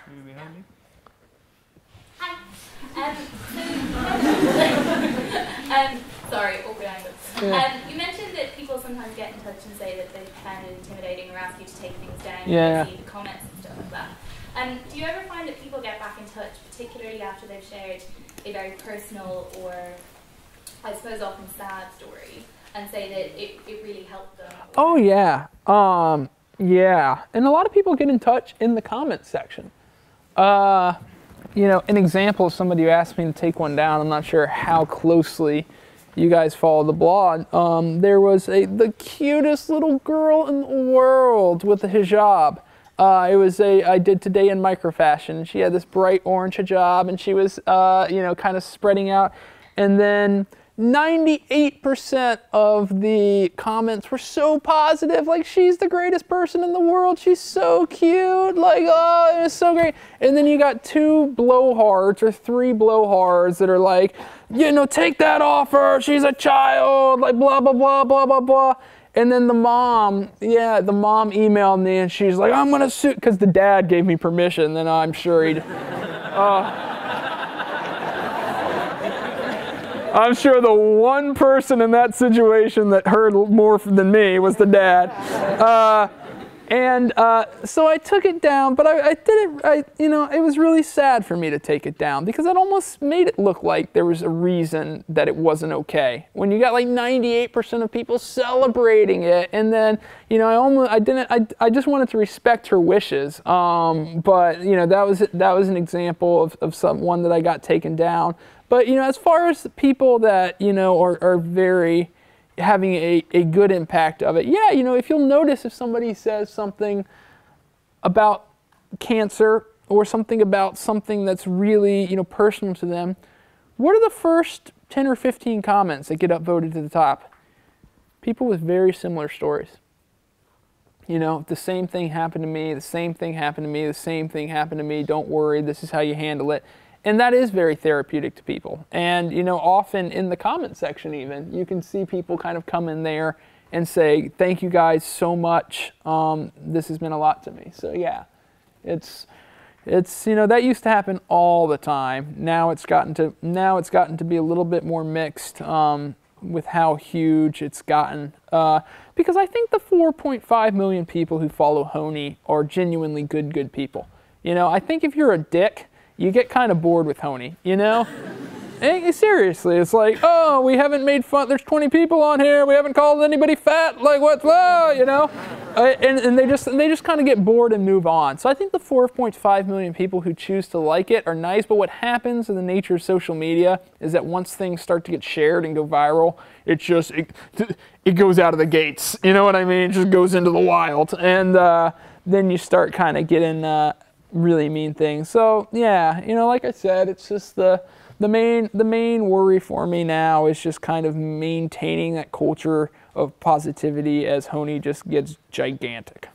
Maybe behind me. Hi. Sorry, awkward angle. You mentioned that people sometimes get in touch and say that they find it intimidating or ask you to take things down and see the comments and stuff like that. Do you ever find that people get back in touch, particularly after they've shared a very personal or, I suppose, often sad story, and say that it really helped them? Oh, yeah. Yeah. And a lot of people get in touch in the comments section. You know, an example of somebody who asked me to take one down, I'm not sure how closely you guys follow the blog. There was the cutest little girl in the world with a hijab. It was I did Today in Microfashion. She had this bright orange hijab, and she was, you know, kind of spreading out. And then 98% of the comments were so positive, like, she's the greatest person in the world, she's so cute, like, oh, it was so great. And then you got 2 blowhards or 3 blowhards that are like, you know, take that off her, she's a child, like, blah, blah, blah, blah, blah, blah. And then the mom emailed me, and she's like, I'm gonna sue, because the dad gave me permission, then I'm sure he'd, I'm sure the one person in that situation that heard more than me was the dad. So I took it down, but I did it, you know, it was really sad for me to take it down because it almost made it look like there was a reason that it wasn't okay. When you got like 98% of people celebrating it, and then, you know, I just wanted to respect her wishes. But, you know, that was an example of one that I got taken down. But, you know, as far as people that, you know, are very having a good impact of it, yeah, you know, if you'll notice if somebody says something about cancer or something about something that's really, you know, personal to them, what are the first 10 or 15 comments that get upvoted to the top? People with very similar stories. You know, the same thing happened to me, the same thing happened to me, the same thing happened to me, don't worry, this is how you handle it. And that is very therapeutic to people. And, you know, often in the comment section even, you can see people kind of come in there and say, thank you guys so much. This has meant a lot to me. So, yeah, it's you know, that used to happen all the time. Now it's gotten to be a little bit more mixed with how huge it's gotten. Because I think the 4.5 million people who follow Honey are genuinely good people. You know, I think if you're a dick, you get kind of bored with Honey, you know? Seriously, it's like, oh, we haven't made fun, there's 20 people on here, we haven't called anybody fat, like what's, oh, you know? And they just kind of get bored and move on. So I think the 4.5 million people who choose to like it are nice, but what happens in the nature of social media is that once things start to get shared and go viral, it goes out of the gates, you know what I mean? It just goes into the wild. And then you start kind of getting really mean things. So yeah, you know, like I said, it's just the main worry for me now is just kind of maintaining that culture of positivity as Honey just gets gigantic.